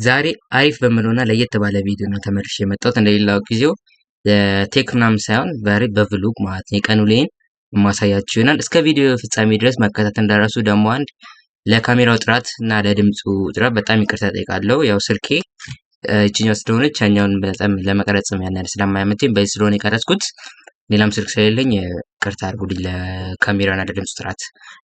ዛሬ አሪፍ በምለውና ለየት ባለ ቪዲዮ ነው ተመልሼ የመጣሁት። እንደሌላው ጊዜው የቴክናም ሳይሆን በቭሎግ ማለት ነው የቀን ውሎዬን የማሳያችሁ ይሆናል። እስከ ቪዲዮ ፍጻሜ ድረስ መከታተል እንዳረሱ። ደግሞ አንድ ለካሜራው ጥራት እና ለድምፁ ጥራት በጣም ይቅርታ ጠይቃለሁ። ያው ስልኬ ይችኛው ስለሆነች ያኛውን በጣም ለመቅረጽም ያን ያህል ስለማያመቸኝ በዚህ ስለሆነ የቀረጽኩት። ሌላም ስልክ ስለሌለኝ ይቅርታ አድርጉልኝ። ለካሜራና ለድምፁ ጥራት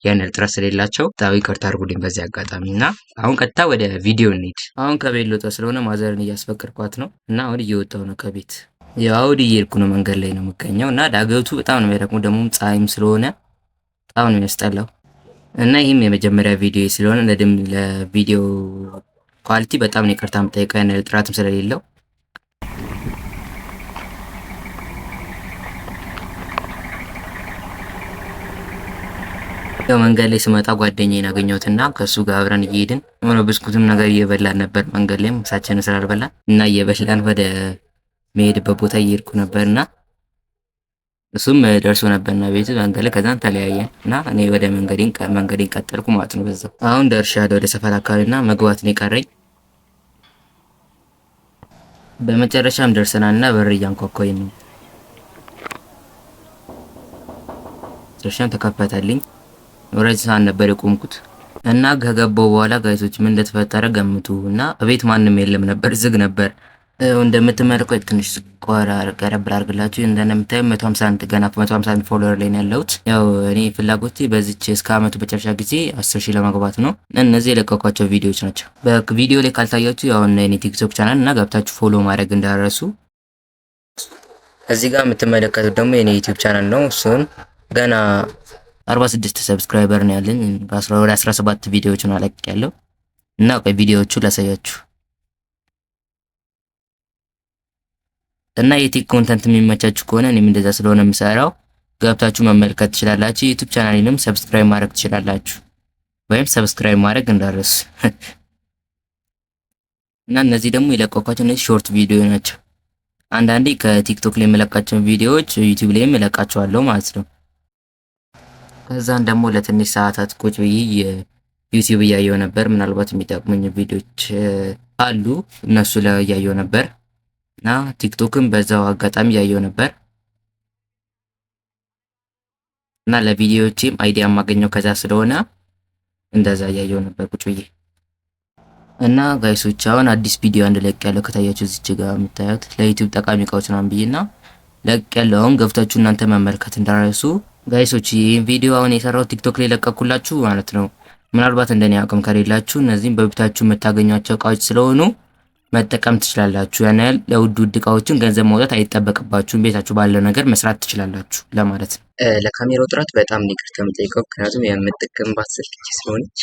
ያን ያህል ጥራት ስለሌላቸው ይቅርታ አድርጉልኝ በዚህ አጋጣሚ። እና አሁን ቀጥታ ወደ ቪዲዮ እንሂድ። አሁን ከቤት ልወጣ ስለሆነ ማዘርን እያስፈቀድኳት ነው እና አሁን እየወጣሁ ነው ከቤት። ያው አውድ እየሄድኩ ነው፣ መንገድ ላይ ነው የምገኘው እና ዳገቱ በጣም ነው የሚያደክመው። ደግሞ ፀሐይም ስለሆነ በጣም ነው የሚያስጠላው። እና ይህም የመጀመሪያ ቪዲዮ ስለሆነ ለቪዲዮ ኳሊቲ በጣም ነው ይቅርታ የምጠይቀው ያን ያህል ጥራትም ስለሌለው። ያው መንገድ ላይ ስመጣ ጓደኛዬን አገኘሁትና ከሱ ጋር አብረን እየሄድን የሆነ ብስኩትም ነገር እየበላን ነበር። መንገድ ላይም ምሳችንን ስላልበላን እና እየበላን ወደ መሄድበት ቦታ እየሄድኩ ነበርና እሱም ደርሶ ነበርና ቤቱ መንገድ ላይ ከዛን ተለያየን እና እኔ ወደ መንገዴን ቀጠልኩ ማለት ነው። በዛው አሁን ደርሻለሁ ወደ ሰፈር አካባቢና መግባት ነው የቀረኝ። በመጨረሻም ደርሰናልና በር እያንኳኳኝ ነው። መጨረሻም ተከፈተልኝ። ረጅም ሰዓት ነበር የቆምኩት እና ከገባው በኋላ ጋይሶች ምን እንደተፈጠረ ገምቱ። እና እቤት ማንም የለም ነበር፣ ዝግ ነበር። እንደምትመለከቱት ትንሽ ቀረብ አድርግላችሁ እንደምታዩ 151 ገና 151 ፎሎወር ላይ ነው ያለሁት። ያው እኔ ፍላጎቴ በዚች እስከ አመቱ መጨረሻ ጊዜ 10,000 ለማግባት ነው። እነዚህ የለቀኳቸው ቪዲዮዎች ናቸው። በቪዲዮ ላይ ካልታያችሁ ያው እኔ ቲክቶክ ቻናል እና ገብታችሁ ፎሎ ማድረግ እንዳረሱ። እዚህ ጋር የምትመለከቱት ደግሞ የኔ ዩቲዩብ ቻናል ነው። እሱን ገና 46 ሰብስክራይበር ነው ያለኝ። ወደ 17 ቪዲዮዎች ነው አለቅ ያለው እና ቆይ ቪዲዮዎቹ ላሳያችሁ። እና የቲክ ኮንተንት የሚመቻችሁ ከሆነ እኔም እንደዛ ስለሆነ የምሰራው ገብታችሁ መመልከት ትችላላችሁ። ዩቲዩብ ቻናሌንም ሰብስክራይብ ማድረግ ትችላላችሁ፣ ወይም ሰብስክራይብ ማድረግ እንዳረሱ። እና እነዚህ ደግሞ የለቀኳቸው እነዚህ ሾርት ቪዲዮ ናቸው። አንዳንዴ ከቲክቶክ ላይ የምለቃቸውን ቪዲዮዎች ዩቲዩብ ላይም እለቃቸዋለሁ ማለት ነው። ከዛን ደግሞ ለትንሽ ሰዓታት ቁጭ ብዬ ዩቲዩብ እያየው ነበር። ምናልባት የሚጠቅሙኝ ቪዲዮዎች አሉ እነሱ ላይ እያየው ነበር እና ቲክቶክም በዛው አጋጣሚ እያየው ነበር እና ለቪዲዮዎቼም አይዲያ የማገኘው ከዛ ስለሆነ እንደዛ እያየው ነበር ቁጭ ብዬ። እና ጋይሶች አሁን አዲስ ቪዲዮ አንድ ለቅ ያለው ከታያችሁ እዚች ጋር የምታዩት ለዩቲዩብ ጠቃሚ እቃዎች ምናምን ብዬና ለቅ ያለው አሁን ገብታችሁ እናንተ መመልከት እንዳረሱ ጋይሶች። ይሄን ቪዲዮ አሁን የሰራው ቲክቶክ ላይ ለቀኩላችሁ ማለት ነው። ምናልባት እንደኔ አቅም ከሌላችሁ እነዚህም በቤታችሁ የምታገኟቸው እቃዎች ስለሆኑ መጠቀም ትችላላችሁ። ያን ያህል ለውድ እቃዎችን ገንዘብ ማውጣት አይጠበቅባችሁም። ቤታችሁ ባለው ነገር መስራት ትችላላችሁ ለማለት ነው። ለካሜራው ጥራት በጣም ይቅርታ የምጠይቀው ምክንያቱም የምጠቀምባት ስልክ ስለሆነች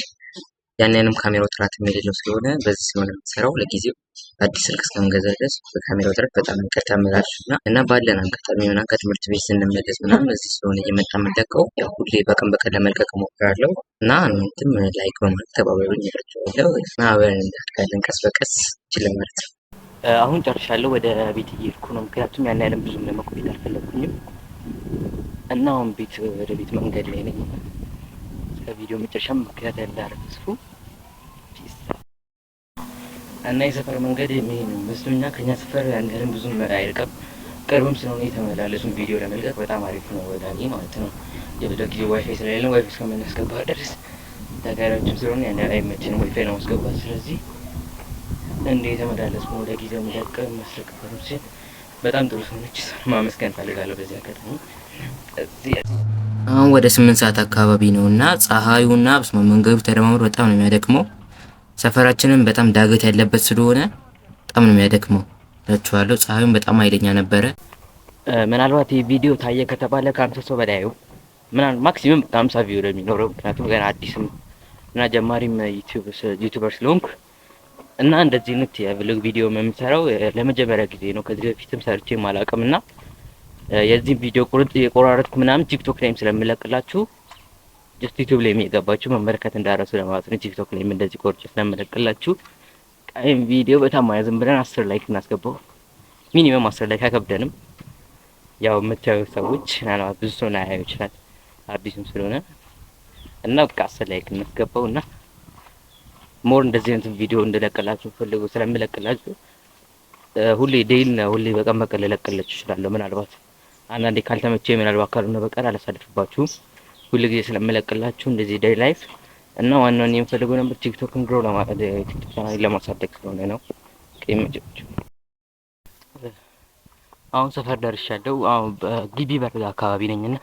ያን ያህልም ካሜራው ጥራት የሌለው ስለሆነ በዚህ ስለሆነ የምትሰራው ለጊዜው አዲስ ስልክ እስከምገዛ ድረስ በካሜራው ጥራት በጣም ይቅርታ እምላችሁና እና ባለን አጋጣሚ ምናምን ከትምህርት ቤት ስንመለስ ምናምን እዚህ ስለሆነ እየመጣ የምንለቀው ያው ሁሌ በቀን ለመልቀቅ እሞክራለሁ እና እናንተም ላይክ በማድረግ ተባበሩኝ እላችኋለሁ። እና አብረን እንዳድጋለን ቀስ በቀስ ይችላል ማለት ነው። አሁን ጨርሻለሁ፣ ወደ ቤት እየሄድኩ ነው። ምክንያቱም ያን ያህልም ብዙም ለመቆየት አልፈለኩኝም እና አሁን ወደ ቤት መንገድ ላይ ነኝ። ከቪዲዮ መጨረሻም ምክንያት እንዳረፍኩ እና የሰፈር መንገድ መስሎኛ ከኛ ሰፈር ያን ያህልም ብዙም አይርቅም፣ ቅርብም ስለሆነ የተመላለሱን ቪዲዮ ለመልቀቅ በጣም አሪፍ ነው ወዳኔ ማለት ነው። ለጊዜው ዋይፋይ ስለሌለን ዋይፋይ እስከምናስገባ ድረስ ተጋራችም ስለሆነ ያን ያህል አይመችንም ዋይፋይ ለማስገባት። ስለዚህ እንደ የተመላለስኩ ወደ ጊዜው መልቀቅ መስለቅበሩ ሲል በጣም ጥሩ ሰውነች ማመስገን ፈልጋለሁ በዚህ አጋጣሚ። አሁን ወደ 8 ሰዓት አካባቢ ነው እና ፀሐዩና መንገዱ ተደማምሮ በጣም ነው የሚያደክመው። ሰፈራችንን በጣም ዳገት ያለበት ስለሆነ በጣም ነው የሚያደክመው እላችኋለሁ። ፀሐዩን በጣም ኃይለኛ ነበረ። ምናልባት ይህ ቪዲዮ ታየ ከተባለ ከ50 ሰው በላይ ምናልባት ማክሲመም 50 ቪው የሚኖረው ምክንያቱም ገና አዲስም እና ጀማሪም ዩቲዩበር ስለሆንኩ እና እንደዚህ አይነት የቭሎግ ቪዲዮ የምሰራው ለመጀመሪያ ጊዜ ነው። ከዚህ በፊትም ሰርቼ ማላውቅም እና የዚህ ቪዲዮ የቆራረጥኩ ምናምን ቲክቶክ ላይም ስለምለቅላችሁ ጀስት ዩቲዩብ ላይ የሚገባችሁ መመልከት እንዳረሱ ለማለት ነው። ቲክቶክ ላይም እንደዚህ ቆርጬ ስለምለቅላችሁ ቀይም ቪዲዮ በጣም ዝም ብለን 10 ላይክ እናስገባው። ሚኒመም 10 ላይክ አይከብደንም። ያው የምታዩ ሰዎች ምናልባት ብዙ ሰው ላያዩ ይችላል አዲስም ስለሆነ እና በቃ 10 ላይክ እናስገባውና ሞር እንደዚህ አይነት ቪዲዮ እንደለቀላችሁ ፈልጉ ስለምለቅላችሁ ሁሌ ዴይል ሁሌ በቀን በቀን ልለቅላችሁ እችላለሁ። ምናልባት አንዳንዴ ካልተመቼ ምናልባት ካልሆነ በቀር አላሳልፍባችሁም። ሁል ጊዜ ስለምለቅላችሁ እንደዚህ ዴይ ላይፍ እና ዋናውን የምፈልገው ነበር ቲክቶክን ግሮ ለማድረግ ቲክቶክ ቻናል ለማሳደግ ስለሆነ ነው። ከመጀመሪያው አሁን ሰፈር ደርሻለሁ። አሁን በግቢ በር አካባቢ ነኝና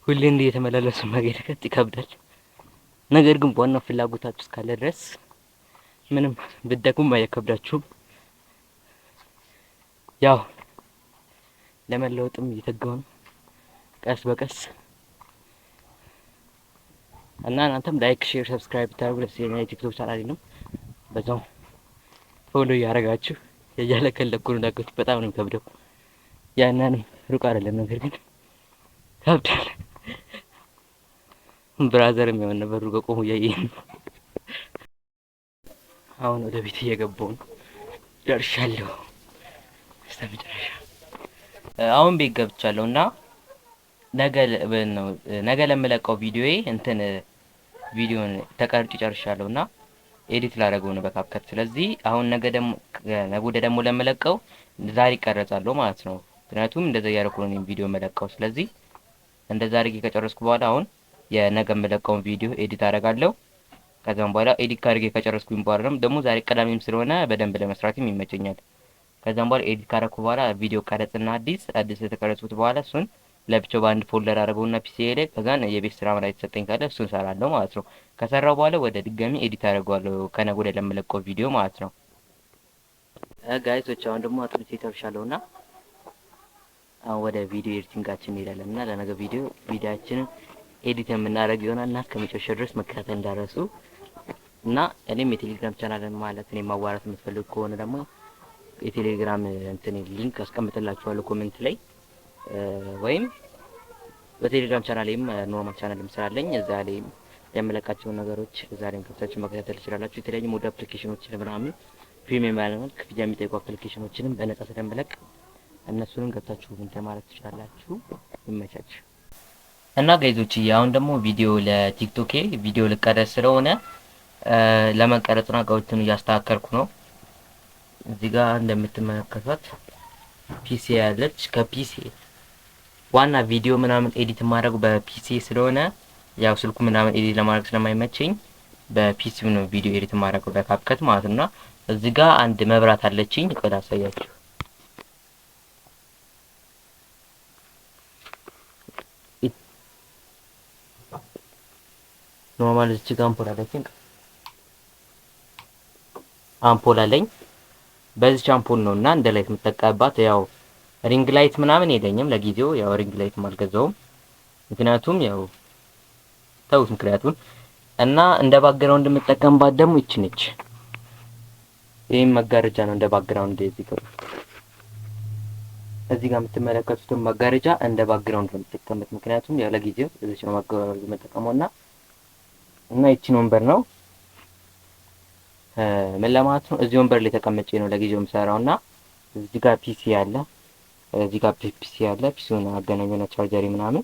ሁሌ እንዲህ የተመላለሱ ማግኘት ይከብዳል። ነገር ግን ዋናው ፍላጎታችሁ እስካለ ድረስ ምንም ብትደክሙም አይከብዳችሁም። ያው ለመለወጥም እየተጋው ነው ቀስ በቀስ እና እናንተም ላይክ፣ ሼር፣ ሰብስክራይብ ታደርጉ ደስ ይለኛል። የቲክቶክ ቻናሌ ነው። በዛው ፎሎ እያደረጋችሁ እያለከለኩ ነው። ዳገቱ በጣም ነው የሚከብደው። ያንንም ሩቅ አይደለም፣ ነገር ግን ከብዳል። ብራዘርም የሆነ ነበር ሩቅ ቆሞ እያየኝ ነው። አሁን ወደ ቤት እየገባሁ ነው። ደርሻለሁ እስከመጨረሻ። አሁን ቤት ገብቻለሁ እና ነገ ለምለቀው ቪዲዮዬ ቪዲዮን ተቀርጬ ጨርሻለሁ እና ኤዲት ላደርገው ነው በካፕከት። ስለዚህ አሁን ነገ ወደ ደግሞ ለምለቀው ዛሬ ይቀረጻለሁ ማለት ነው። ምክንያቱም እንደዛ እያደረኩ ነው ቪዲዮ መለቀው። ስለዚህ እንደዛ አድርጌ ከጨረስኩ በኋላ አሁን የነገ የምለቀውን ቪዲዮ ኤዲት አደርጋለሁ። ከዛም በኋላ ኤዲት ካድርጌ ከጨረስኩኝ በኋላ ደግሞ ዛሬ ቀዳሚም ስለሆነ በደንብ ለመስራትም ይመቸኛል። ከዛም በኋላ ኤዲት ካደረኩ በኋላ ቪዲዮ ቀረጽና አዲስ የተቀረጽኩት በኋላ እሱን ለብቻው በአንድ ፎልደር አደረገውና ፒሲኤ ላይ ከዛን የቤት ስራ ማለት የተሰጠኝ ካለ እሱን ሰራለሁ ማለት ነው። ከሰራው በኋላ ወደ ድጋሚ ኤዲት አደርገዋለሁ ከነገ ወዲያ ለምለቀው ቪዲዮ ማለት ነው። ጋይሶች አሁን ደግሞ አጥንቼ ተርሻለሁና አሁን ወደ ቪዲዮ ኤዲቲንጋችን እንሄዳለን እና ለነገ ቪዲዮአችንን ኤዲት የምናደርግ ይሆናል እና ከመጨረሻው ድረስ መከታተል እንዳረሱ እና እኔም የቴሌግራም ቻናልን ማለት እኔ ማዋራት የምትፈልጉ ከሆነ ደግሞ የቴሌግራም ሊንክ አስቀምጥላችኋለሁ ኮሜንት ላይ ወይም በቴሌግራም ቻናሌም ኖርማል ቻናልም ስላለኝ እዛ ላይ የምለቃቸውን ነገሮች እዛ ላይ ገብታችሁ መከታተል ትችላላችሁ። የተለያዩ ሞድ አፕሊኬሽኖችን ምናምን ፕሪሚየም ያለውን ክፍያ የሚጠይቁ አፕሊኬሽኖችንም በነጻ ስለምለቅ እነሱንም ገብታችሁ እንትን ማለት ትችላላችሁ። ይመቻችሁ። እና ጋይዞች አሁን ደግሞ ቪዲዮ ለቲክቶክ ቪዲዮ ልቀረጽ ስለሆነ ለመቀረጽና እቃዎችን እያስተካከልኩ ነው። እዚህ ጋር እንደምትመለከቷት ፒሲ ያለች ከፒሲ ዋና ቪዲዮ ምናምን ኤዲት ማድረግ በፒሲ ስለሆነ ያው ስልኩ ምናምን ኤዲት ለማድረግ ስለማይመቸኝ በፒሲው ነው ቪዲዮ ኤዲት ማድረግ በካፕከት ማለት ነው። እዚህ ጋር አንድ መብራት አለችኝ። ቆይ ላሳያችሁ። ኖርማል እዚህ ጋር አምፖል አለኝ። በዚህ አምፖል ነውና እንደ ላይት የምጠቀምባት። ያው ሪንግ ላይት ምናምን የለኝም ለጊዜው። ያው ሪንግ ላይት አልገዛውም ምክንያቱም እና እንደ ባክግራውንድ የምጠቀምባት ደግሞ ይቺ ነች። ይሄም መጋረጃ ነው እንደ ባክግራውንድ። እዚህ ጋር የምትመለከቱትን መጋረጃ እንደ ባክግራውንድ ነው የምጠቀምበት ምክንያቱም ያው ለጊዜው እዚህ ነው የምጠቀመውና ይቺን ወንበር ነው ምን ለማለት ነው እዚህ ወንበር ላይ ተቀምጬ ነው ለጊዜው የምሰራውና እዚህ ጋር ፒሲ አለ። እዚህ ጋር ፒሲ አለ። ፒሲውን አገናኘውና ቻርጀሪ ምናምን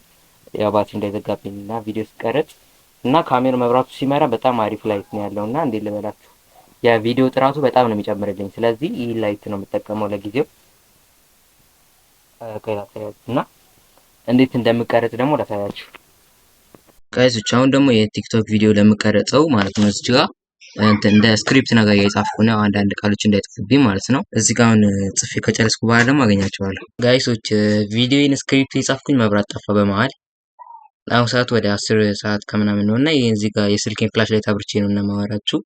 ያው ባትሪ እንዳይዘጋብኝና ቪዲዮ ስቀርጽ እና ካሜራ መብራቱ ሲመራ በጣም አሪፍ ላይት ነው ያለውና እንዴት ልበላችሁ የቪዲዮ ጥራቱ በጣም ነው የሚጨምርልኝ። ስለዚህ ይህ ላይት ነው የምጠቀመው ለጊዜው። እና እንዴት እንደምቀርጽ ደግሞ ላሳያችሁ ጋይሶች። አሁን ደግሞ የቲክቶክ ቪዲዮ ለምቀርጸው ማለት ነው እዚህ ጋር እንደ ስክሪፕት ነገር እየጻፍኩ ነው አንዳንድ ቃሎች እንዳይጠፉብኝ ማለት ነው። እዚህ ጋር አሁን ጽፌ ከጨረስኩ በኋላ ደግሞ አገኛቸዋለሁ ጋይሶች። ቪዲዮዬን ስክሪፕት እየጻፍኩኝ መብራት ጠፋ በመሃል። አሁን ሰዓት ወደ 10 ሰዓት ከምናምን ነውና ይሄ እዚህ ጋር የስልኬን ፍላሽ ላይ አብርቼ ነው እና ማወራችሁ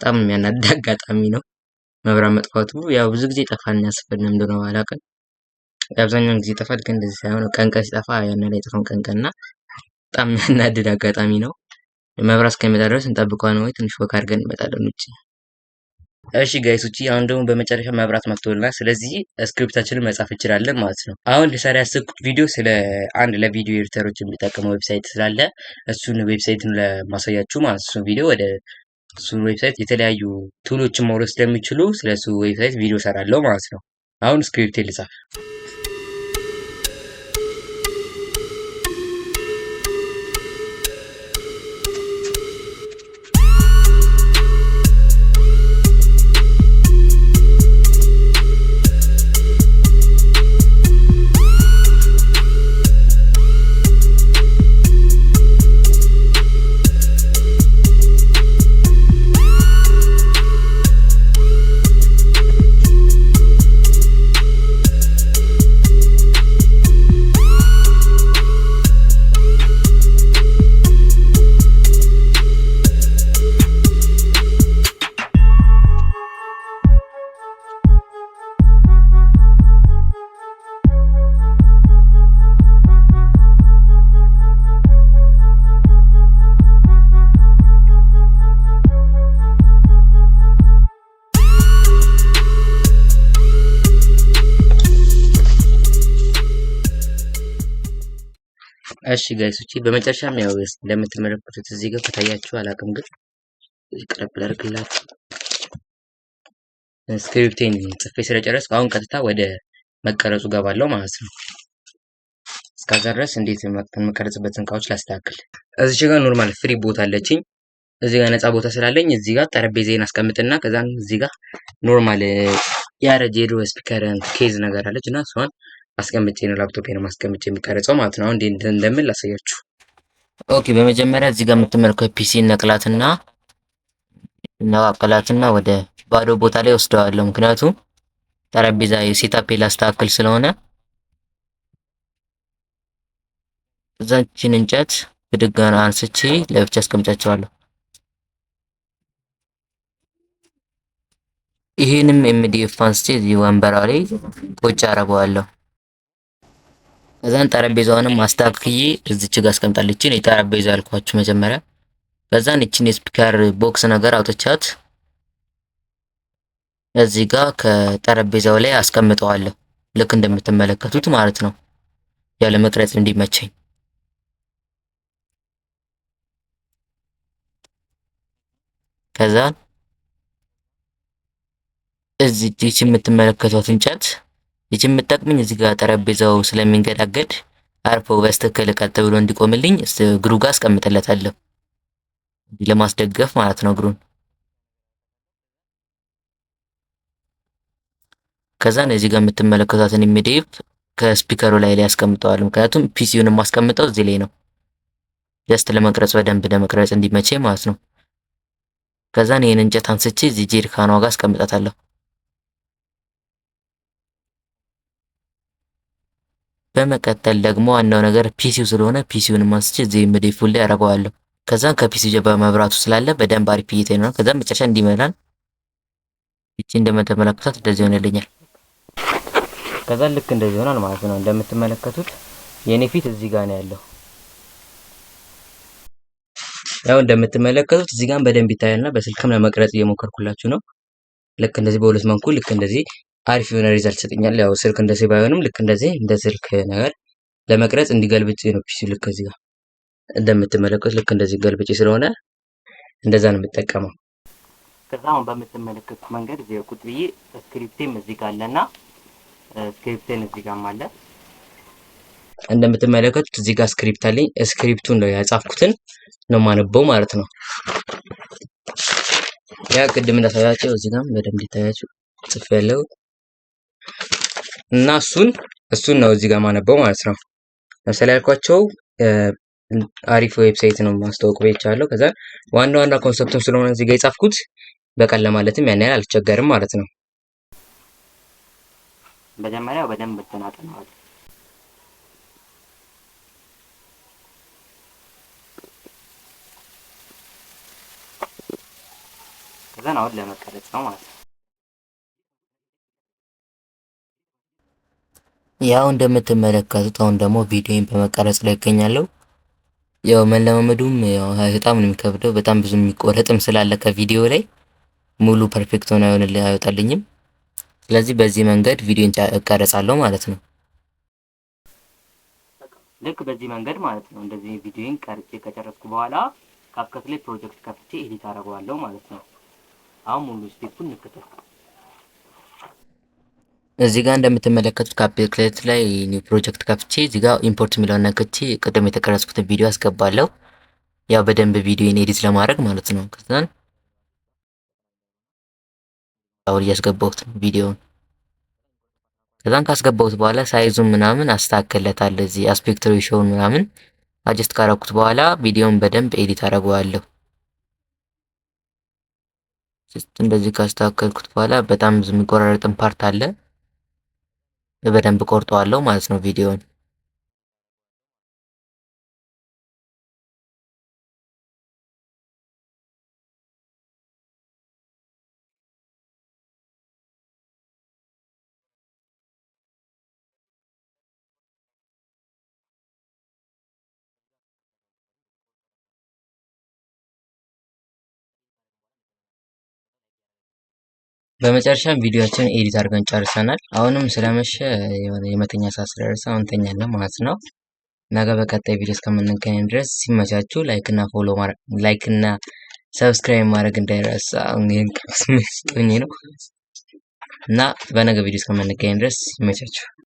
በጣም የሚያናድድ አጋጣሚ ነው መብራት መጥፋቱ። ያው ብዙ ጊዜ ይጠፋል ያስፈልም እንደሆነ አላውቅም። አብዛኛውን ጊዜ ይጠፋል ግን እንደዚህ ሳይሆን ቀን ሲጠፋ ያን ላይ ጥፋን ቀንና በጣም የሚያናድድ አጋጣሚ ነው። መብራት እስከሚመጣ ድረስ እንጠብቀዋለን ወይ ትንሽ ወክ አድርገን እንመጣለን ውጪ። እሺ ጋይሶች አሁን ደግሞ በመጨረሻ መብራት መጥቶልናል። ስለዚህ ስክሪፕታችንን መጻፍ እንችላለን ማለት ነው። አሁን ልሰራ ያሰብኩት ቪዲዮ ስለ አንድ ለቪዲዮ ኤዲተሮች የሚጠቀመው ዌብሳይት ስላለ እሱን ዌብሳይትን ለማሳያችሁ ማለት ነው። ቪዲዮ ወደ እሱ ዌብሳይት የተለያዩ ቱሎችን ማውረድ ስለሚችሉ ስለሱ ዌብሳይት ቪዲዮ ሰራለሁ ማለት ነው። አሁን ስክሪፕት ልጻፍ። እሺ ጋይሶች በመጨረሻም ያው እንደምትመለከቱት እዚህ ጋር ከታያችሁ አላውቅም፣ ግን ቀረብ ላድርግላችሁ። ስክሪፕቴን ጽፌ ስለጨረስኩ አሁን ቀጥታ ወደ መቀረጹ ገባለሁ ማለት ነው። እስከዛ ድረስ እንዴት የምቀረጽበትን እቃዎች ላስተካክል። እዚች ጋር ኖርማል ፍሪ ቦታ አለችኝ። እዚህ ጋር ነፃ ቦታ ስላለኝ እዚህ ጋር ጠረጴዛዬን አስቀምጥና ከዛን እዚህ ጋር ኖርማል ያረጀ የድሮ ስፒከር ኬዝ ነገር አለች እና እሷን አስቀምጬ ነው ላፕቶፔን ማስቀምጬ የሚቀረጸው ማለት ነው። አሁን እንዴት እንደምን ላሳያችሁ። ኦኬ በመጀመሪያ እዚህ ጋር የምትመለከቱት ፒሲ ነቅላትና ወደ ባዶ ቦታ ላይ ወስደዋለሁ። ምክንያቱም ጠረጴዛ የሴታፔ ላስተካክል ስለሆነ እዛችን እንጨት ብድጋና አንስቼ ለብቻ አስቀምጫቸዋለሁ። ይሄንም ኤምዲኤፍ አንስቼ እዚህ ወንበራ ላይ ቁጭ አረገዋለሁ። ከዛን ጠረጴዛውንም አስተካክዬ እዚች ጋር አስቀምጣለች። የጠረጴዛ ያልኳችሁ መጀመሪያ። ከዛን እቺን የስፒከር ቦክስ ነገር አውጥቻት እዚህ ጋር ከጠረጴዛው ላይ አስቀምጠዋለሁ። ልክ እንደምትመለከቱት ማለት ነው፣ ያለ መቅረጽ እንዲመቸኝ። ከዛን እዚህ የምትመለከቱት እንጨት ይቺ የምትጠቅመኝ እዚህ ጋር ጠረጴዛው ስለሚንገዳገድ አርፎ በስትክክል ቀጥ ብሎ እንዲቆምልኝ እግሩ ጋር አስቀምጥለታለሁ፣ ለማስደገፍ ማለት ነው እግሩን። ከዛን እዚህ ጋር የምትመለከቷትን ኢሚዲየፍ ከስፒከሩ ላይ ያስቀምጠዋል። ምክንያቱም ፒሲውን የማስቀምጠው እዚህ ላይ ነው፣ ጀስት ለመቅረጽ በደንብ ለመቅረጽ እንዲመቸኝ ማለት ነው። ከዛን ይሄን እንጨት አንስቼ እዚህ ጄሪካኗ ጋር አስቀምጣታለሁ። በመቀጠል ደግሞ ዋናው ነገር ፒሲው ስለሆነ ፒሲውን አንስቼ እዚህ ኢሚዲየፉ ላይ አደርገዋለሁ። ከዛን ከፒሲው ጀርባ መብራቱ ስላለ በደንብ አሪፍ እይታ ነው። ከዛን መጨረሻ እንዲመላል እቺ እንደምትመለከቱት እንደዚህ ሆነልኛል። ከዛን ልክ እንደዚህ ይሆናል ማለት ነው። እንደምትመለከቱት የኔ ፊት እዚህ ጋር ነው ያለው። ያው እንደምትመለከቱት እዚህ ጋር በደንብ ይታያልና በስልክም ለመቅረጽ እየሞከርኩላችሁ ነው። ልክ እንደዚህ በሁለት መንኩ ልክ እንደዚህ አሪፍ የሆነ ሪዛልት ይሰጠኛል። ያው ስልክ እንደዚህ ባይሆንም ልክ እንደዚህ እንደ ስልክ ነገር ለመቅረጽ እንዲገልብጭ ነው ፒሲ። ልክ እዚህ ጋር እንደምትመለከቱት ልክ እንደዚህ ገልብጭ ስለሆነ እንደዛ ነው የምጠቀመው። ከዛ አሁን በምትመለከቱት መንገድ እዚህ ቁጭ ብዬ ስክሪፕቴም እዚህ ጋር አለና ስክሪፕቴን እዚህ ጋርም አለ። እንደምትመለከቱት እዚህ ጋር ስክሪፕት አለኝ። ስክሪፕቱን ነው ያጻፍኩትን ነው ማነበው ማለት ነው። ያ ቅድም እንዳሳያችሁ እዚህ ጋርም በደንብ ይታያችሁ ጽፌያለሁ እና እሱን ነው እዚህ ጋር ማነበው ማለት ነው። ለምሳሌ ያልኳቸው አሪፍ ዌብሳይት ነው ማስተዋወቅ ብቻለሁ። ከዛ ዋና ኮንሰፕቱም ስለሆነ እዚህ ጋር የጻፍኩት በቀን ለማለትም ያን ያህል አልቸገርም ማለት ነው። መጀመሪያ በደንብ ተናጠናል። ከዛ አሁን ለመቀረጽ ነው ማለት ነው። ያው እንደምትመለከቱት አሁን ደግሞ ቪዲዮን በመቀረጽ ላይ ይገኛለሁ። ያው መለማመዱም ያው በጣም ነው የሚከብደው። በጣም ብዙ የሚቆረጥም ስላለ ከቪዲዮ ላይ ሙሉ ፐርፌክት ሆኖ አይወጣልኝም። ስለዚህ በዚህ መንገድ ቪዲዮን እቀረጻለሁ ማለት ነው። ልክ በዚህ መንገድ ማለት ነው። እንደዚህ ቪዲዮን ቀርጬ ከጨረስኩ በኋላ ካፕከት ላይ ፕሮጀክት ከፍቼ ኤዲት አደርገዋለሁ ማለት ነው። አሁን ሙሉ ስቴፑን እንከተል። እዚህ ጋር እንደምትመለከቱት ካፕከት ላይ ኒው ፕሮጀክት ከፍቼ እዚህ ጋር ኢምፖርት የሚለውን ነክቼ ቅድም የተቀረጽኩትን ቪዲዮ አስገባለሁ። ያው በደንብ ቪዲዮን ኤዲት ለማድረግ ማለት ነው። ከዛን አሁን እያስገባሁት ነው ቪዲዮውን። ከዛን ካስገባሁት በኋላ ሳይዙን ምናምን አስተካክለታለሁ። እዚህ አስፔክት ሬሾውን ምናምን አጀስት ካረኩት በኋላ ቪዲዮውን በደንብ ኤዲት አደርገዋለሁ። እንደዚህ ካስተካከልኩት በኋላ በጣም ብዙ የሚቆራረጥን ፓርት አለ፣ በደንብ ቆርጠዋለሁ ማለት ነው ቪዲዮውን። በመጨረሻም ቪዲዮአችንን ኤዲት አድርገን ጨርሰናል። አሁንም ስለመሸ የመተኛ ሰዓት ስለደረሰ አሁን እንተኛለን ማለት ነው። ነገ በቀጣይ ቪዲዮ እስከምንገናኝ ድረስ ሲመቻችሁ ላይክ እና ሰብስክራይብ ማድረግ እንዳይረሳ። ይሄን ነው እና በነገ ቪዲዮ እስከምንገናኝ ድረስ ይመቻችሁ።